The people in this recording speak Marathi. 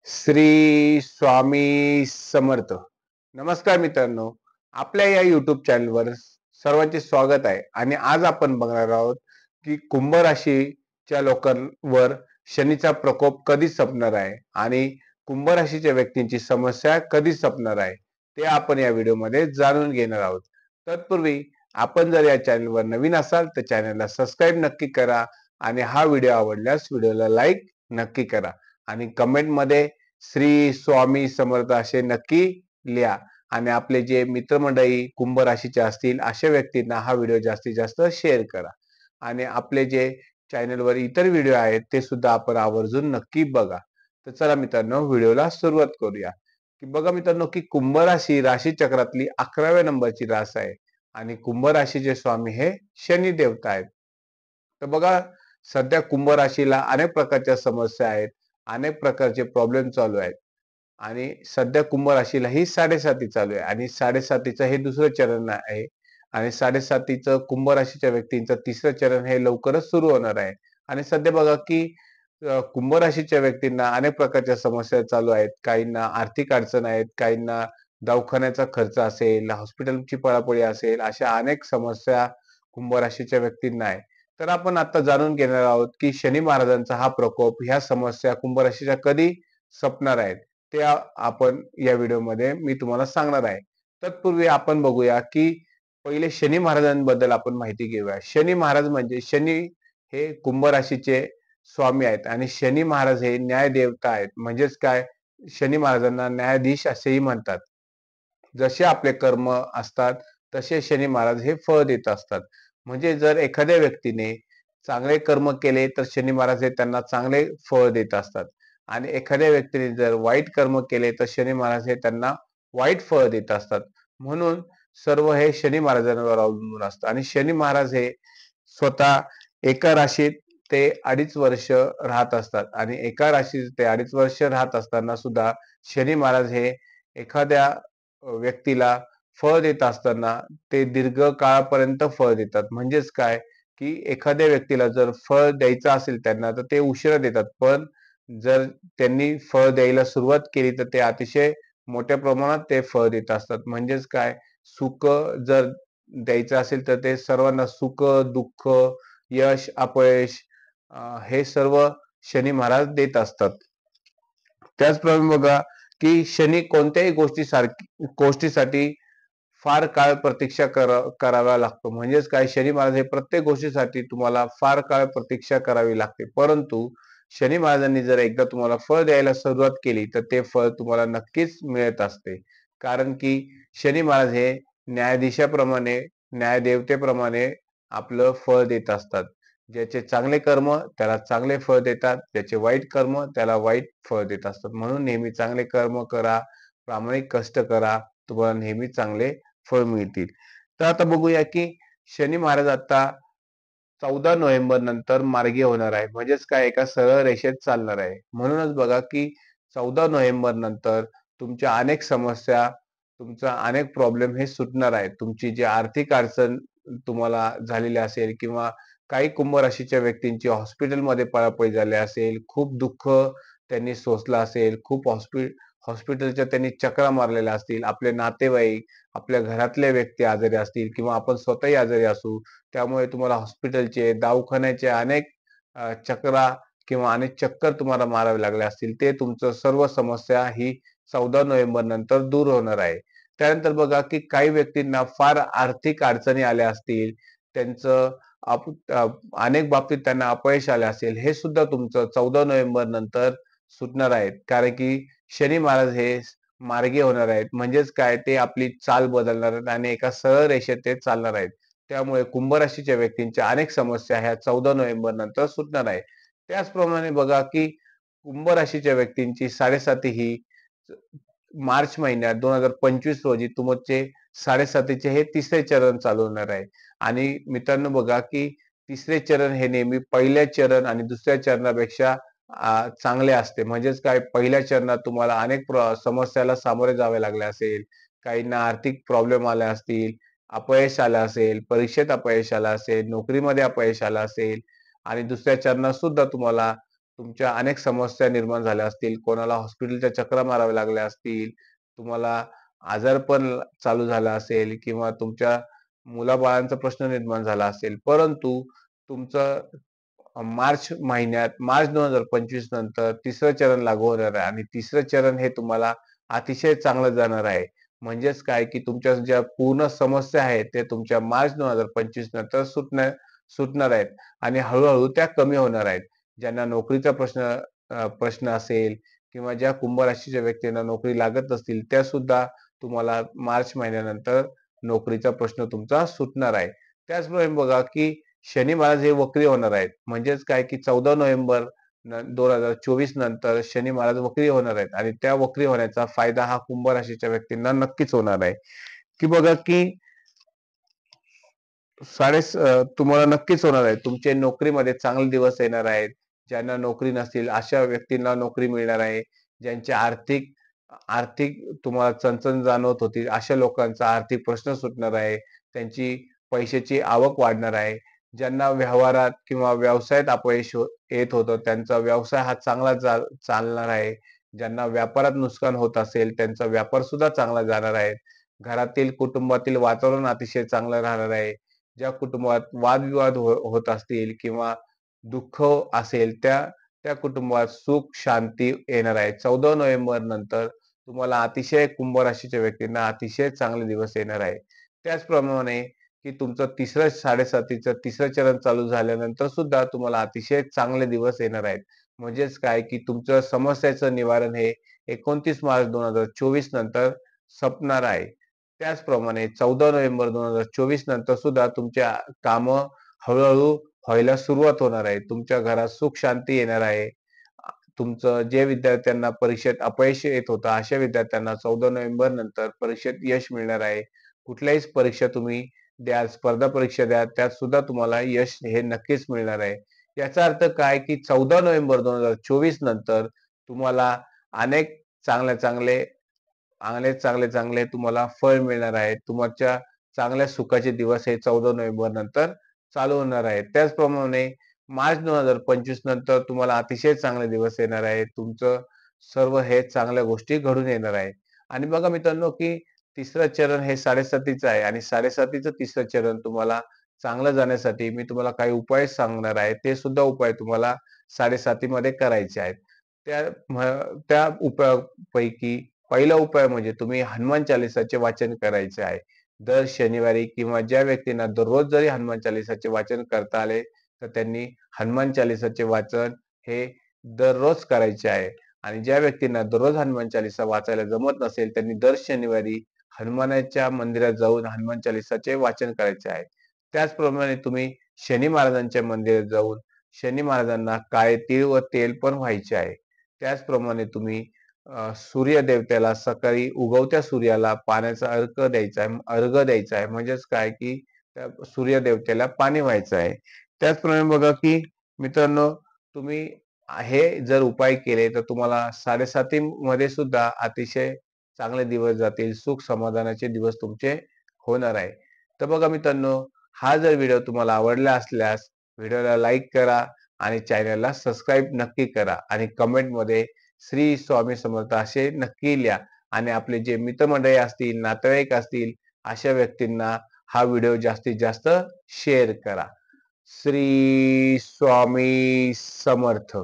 श्री स्वामी समर्थ. नमस्कार मित्रांनो, आपल्या या YouTube चॅनलवर सर्वांचे स्वागत आहे. आणि आज आपण बघणार आहोत की कुंभ राशीच्या लोकांवर शनीचा प्रकोप कधी संपणार आहे आणि कुंभ राशीच्या व्यक्तींची समस्या कधी संपणार आहे, ते आपण या व्हिडिओमध्ये जाणून घेणार आहोत. तत्पूर्वी आपण जर या चॅनलवर नवीन असाल तर चॅनलला सबस्क्राईब नक्की करा आणि हा व्हिडिओ आवडल्यास व्हिडिओला लाईक नक्की करा आणि कमेंटमध्ये श्री स्वामी समर्थ असे नक्की लिहा. आणि आपले जे मित्रमंडळी कुंभ राशीचे असतील अशा व्यक्तींना हा व्हिडिओ जास्तीत जास्त शेअर करा. आणि आपले जे चॅनलवर इतर व्हिडिओ आहेत ते सुद्धा आपण आवर्जून नक्की बघा. तर चला मित्रांनो, व्हिडिओला सुरुवात करूया. की बघा मित्रांनो, की कुंभ राशी राशी चक्रातली 11व्या नंबरची रास आहे आणि कुंभ राशीचे स्वामी हे शनी देवता आहेत. तर बघा, सध्या कुंभ राशीला अनेक प्रकारच्या समस्या आहेत, अनेक प्रकारचे प्रॉब्लेम चालू आहेत. आणि सध्या कुंभ राशीला ही 7.5 चालू आहे आणि 7.5चं हे दुसरं चरण आहे. आणि 7.5चं कुंभ राशीच्या व्यक्तींचं तिसरं चरण हे लवकरच सुरू होणार आहे. आणि सध्या बघा की कुंभ राशीच्या व्यक्तींना अनेक प्रकारच्या समस्या चालू आहेत. काहींना आर्थिक अडचण आहेत, काहींना दवाखान्याचा खर्च असेल, हॉस्पिटलची पळापळी असेल, अशा अनेक समस्या कुंभ राशीच्या व्यक्तींना आहे. तर आपण आता जाणून घेणार आहोत की शनी महाराजांचा हा प्रकोप, ह्या समस्या कुंभ राशीच्या कधी संपणार आहेत, ते आपण या व्हिडिओमध्ये मी तुम्हाला सांगणार आहे. तत्पूर्वी आपण बघूया की पहिले शनी महाराजांबद्दल आपण माहिती घेऊया. शनी महाराज म्हणजे शनी हे कुंभ राशीचे स्वामी आहेत आणि शनी महाराज हे न्याय देवता आहेत. म्हणजेच काय, शनी महाराजांना न्यायाधीश असेही म्हणतात. जसे आपले कर्म असतात तसे शनी महाराज हे फळ देत असतात. म्हणजे जर एखाद्या व्यक्तीने चांगले कर्म केले तर शनी महाराज हे त्यांना चांगले फळ देत असतात आणि एखाद्या व्यक्तीने जर वाईट कर्म केले तर शनी महाराज हे त्यांना वाईट फळ देत असतात. म्हणून सर्व हे शनी महाराजांवर अवलंबून असतं. आणि शनी महाराज हे स्वतः एका राशीत ते 2.5 वर्ष राहत असतात आणि एका राशीत ते 2.5 वर्ष राहत असताना सुद्धा शनी महाराज हे एखाद्या व्यक्तीला फळ देत असताना ते दीर्घ काळापर्यंत फळ देतात. म्हणजेच काय, की एखाद्या व्यक्तीला जर फळ द्यायचं असेल त्यांना तर ते उशिरा देतात, पण जर त्यांनी फळ द्यायला सुरुवात केली तर ते अतिशय मोठ्या प्रमाणात ते फळ देत असतात. म्हणजेच काय, सुख जर द्यायचं असेल तर ते सर्वांना सुख, दुःख, यश, अपयश हे सर्व शनी महाराज देत असतात. त्याचप्रमाणे बघा की शनी कोणत्याही गोष्टीसाठी फार काळ प्रतीक्षा करावा लागतो. म्हणजेच काय, शनी महाराज हे प्रत्येक गोष्टीसाठी तुम्हाला फार काळ प्रतीक्षा करावी लागते. परंतु शनी महाराजांनी जर एकदा तुम्हाला फळ द्यायला सुरुवात केली तर ते फळ तुम्हाला नक्कीच मिळत असते. कारण की शनी महाराज हे न्यायाधीशाप्रमाणे, न्यायदेवतेप्रमाणे आपलं फळ देत असतात. ज्याचे चांगले कर्म त्याला चांगले फळ देतात, ज्याचे वाईट कर्म त्याला वाईट फळ देत असतात. म्हणून नेहमी चांगले कर्म करा, प्रामाणिक कष्ट करा, तुम्हाला नेहमी चांगले फळ मिळतील. तर आता बघूया की शनी महाराज आता 14 नोव्हेंबर नंतर मार्गी होणार आहे. म्हणजेच काय, एका सरळ रेषेत चालणार आहे. म्हणूनच बघा की 14 नोव्हेंबर नंतर तुमच्या अनेक समस्या, तुमचा अनेक प्रॉब्लेम हे सुटणार आहेत. तुमची जी आर्थिक अडचण तुम्हाला झालेली असेल किंवा काही कुंभ राशीच्या व्यक्तींची हॉस्पिटलमध्ये पळापळी झाली असेल, खूप दुःख त्यांनी सोसलं असेल, खूप हॉस्पिटलच्या त्यांनी चकरा मारलेल्या असतील, आपले नातेवाईक, आपल्या घरातले व्यक्ती आजारी असतील किंवा आपण स्वतःही आजारी असू, त्यामुळे तुम्हाला हॉस्पिटलचे, दवाखान्याचे अनेक चकरा किंवा अनेक चक्कर तुम्हाला मारावे लागले असतील, ते तुमचं सर्व समस्या ही 14 नोव्हेंबर नंतर दूर होणार आहे. त्यानंतर बघा की काही व्यक्तींना फार आर्थिक अडचणी आल्या असतील, त्यांचं अनेक बाबतीत त्यांना अपयश आले असेल, हे सुद्धा तुमचं 14 नोव्हेंबर नंतर सुटणार आहेत. कारण की शनी महाराज हे मार्गी होणार आहेत. म्हणजेच काय, ते आपली चाल बदलणार आहेत आणि एका सरळ रेषेत ते चालणार आहेत. त्यामुळे कुंभ राशीच्या व्यक्तींच्या अनेक समस्या ह्या 14 नोव्हेंबर नंतर सुटणार आहे. त्याचप्रमाणे बघा की कुंभ राशीच्या व्यक्तींची 7.5 ही मार्च महिन्यात 2025 रोजी तुमचे 7.5चे हे तिसरे चरण चालू होणार आहे. आणि मित्रांनो बघा की तिसरे चरण हे नेहमी पहिल्या चरण आणि दुसऱ्या चरणापेक्षा चांगले असते. म्हणजेच काय, पहिल्या चरणात तुम्हाला अनेक समस्याला सामोरे जावे लागले असेल, काहींना आर्थिक प्रॉब्लेम आले असतील, अपयश आलं असेल, परीक्षेत अपयश आलं असेल, नोकरीमध्ये अपयश आलं असेल आणि दुसऱ्या चरणात सुद्धा तुम्हाला तुमच्या अनेक समस्या निर्माण झाल्या असतील, कोणाला हॉस्पिटलच्या चकरा माराव्या लागल्या असतील, तुम्हाला आजारपण चालू झाला असेल किंवा तुमच्या मुलाबाळांचा प्रश्न निर्माण झाला असेल. परंतु तुमचं मार्च महिन्यात मार्च 2025 नंतर तिसरं चरण लागू होणार आहे आणि तिसरं चरण हे तुम्हाला अतिशय चांगलं जाणार आहे. म्हणजेच काय, की तुमच्या ज्या पूर्ण समस्या आहेत, ते तुमच्या मार्च 2025 नंतर सुटणार आहेत आणि हळू त्या कमी होणार आहेत. ज्यांना नोकरीचा प्रश्न असेल किंवा ज्या कुंभ राशीच्या व्यक्तींना नोकरी लागत असतील, त्या सुद्धा तुम्हाला मार्च महिन्यानंतर नोकरीचा प्रश्न तुमचा सुटणार आहे. त्याचप्रमाणे बघा, की शनी महाराज हे वक्री होणार आहेत. म्हणजेच काय, की 14 नोव्हेंबर 2024 नंतर शनी महाराज वक्री होणार आहेत आणि त्या वक्री होण्याचा फायदा हा कुंभ राशीच्या व्यक्तींना नक्कीच होणार आहे. की बघा, की तुम्हाला नक्कीच होणार आहे. तुमचे नोकरीमध्ये चांगले दिवस येणार आहेत. ज्यांना नोकरी नसतील अशा व्यक्तींना नोकरी मिळणार आहे. ज्यांचे आर्थिक आर्थिक तुम्हाला चणचण जाणवत होती, अशा लोकांचा आर्थिक प्रश्न सुटणार आहे. त्यांची पैशाची आवक वाढणार आहे. ज्यांना व्यवहारात किंवा व्यवसायात अपयश येत होतं, त्यांचा व्यवसाय हा चांगला चालणार आहे. ज्यांना व्यापारात नुकसान होत असेल, त्यांचा व्यापार सुद्धा चांगला जाणार आहे. घरातील, कुटुंबातील वातावरण अतिशय चांगलं राहणार आहे. ज्या कुटुंबात वादविवाद होत असतील किंवा दुःख असेल, त्या त्या कुटुंबात सुख शांती येणार आहे. 14 नोव्हेंबर नंतर तुम्हाला अतिशय कुंभ राशीच्या व्यक्तींना अतिशय चांगले दिवस येणार आहे. त्याचप्रमाणे की तुमचं 3रं तिसरं चरण चालू झाल्यानंतर सुद्धा तुम्हाला अतिशय चांगले दिवस येणार आहेत. म्हणजेच काय, की तुमचं समस्याचं निवारण हे 29 मार्च 2024 नंतर संपणार आहे. त्याचप्रमाणे 14 नोव्हेंबर 2024 नंतर सुद्धा तुमच्या कामं हळू व्हायला सुरुवात होणार आहे. तुमच्या घरात सुख शांती येणार आहे. तुमचं जे विद्यार्थ्यांना परीक्षेत अपयश येत होतं, अशा विद्यार्थ्यांना 14 नोव्हेंबर नंतर परीक्षेत यश मिळणार आहे. कुठल्याही परीक्षा तुम्ही द्या, स्पर्धा परीक्षा द्या, त्यात सुद्धा तुम्हाला यश हे नक्कीच मिळणार आहे. याचा अर्थ काय, की 14 नोव्हेंबर 2024 नंतर तुम्हाला अनेक चांगले चांगले तुम्हाला फळ मिळणार आहे. तुमच्या चांगल्या सुखाचे दिवस हे 14 नोव्हेंबर नंतर चालू होणार आहेत. त्याचप्रमाणे मार्च 2025 नंतर तुम्हाला अतिशय चांगले दिवस येणार आहेत. तुमचं सर्व हे चांगल्या गोष्टी घडून येणार आहे. आणि बघा मित्रांनो, की तिसरं चरण हे 7.5चं आहे आणि 7.5चं तिसरं चरण तुम्हाला चांगलं जाण्यासाठी मी तुम्हाला काही उपाय सांगणार आहे. ते सुद्धा उपाय तुम्हाला 7.5 मध्ये करायचे आहेत. त्या त्या उपायापैकी पहिला उपाय म्हणजे तुम्ही हनुमान चालीसाचे वाचन करायचे आहे. दर शनिवारी किंवा ज्या व्यक्तींना दररोज जरी हनुमान चालीसाचे वाचन करता आले, तर त्यांनी हनुमान चालीसाचे वाचन हे दररोज करायचे आहे. आणि ज्या व्यक्तींना दररोज हनुमान चालीसा वाचायला जमत नसेल, त्यांनी दर शनिवारी हनुमानाच्या मंदिरात जाऊन हनुमान चालीसाचे वाचन करायचे आहे. त्याचप्रमाणे तुम्ही शनी महाराजांच्या मंदिरात जाऊन शनी महाराजांना काळे तीळ व तेल पण व्हायचे आहे. त्याचप्रमाणे तुम्ही सूर्य देवतेला सकाळी उगवत्या सूर्याला पाण्याचा अर्घ द्यायचा आहे. म्हणजेच काय, की त्या सूर्य देवतेला पाणी व्हायचं आहे. त्याचप्रमाणे बघा, की मित्रांनो, तुम्ही हे जर उपाय केले तर तुम्हाला 7.5 मध्ये सुद्धा अतिशय चांगले दिवस जातील. सुख समाधानाचे दिवस तुमचे होणार आहे. तर बघा मित्रांनो, हा जर व्हिडिओ तुम्हाला आवडला असल्यास व्हिडिओला लाईक करा आणि चॅनलला सबस्क्राईब नक्की करा आणि कमेंटमध्ये श्री स्वामी समर्थ असे नक्की लिहा आणि आपले जे मित्रमंडळी असतील, नातेवाईक असतील, अशा व्यक्तींना हा व्हिडिओ जास्तीत जास्त शेअर करा. श्री स्वामी समर्थ.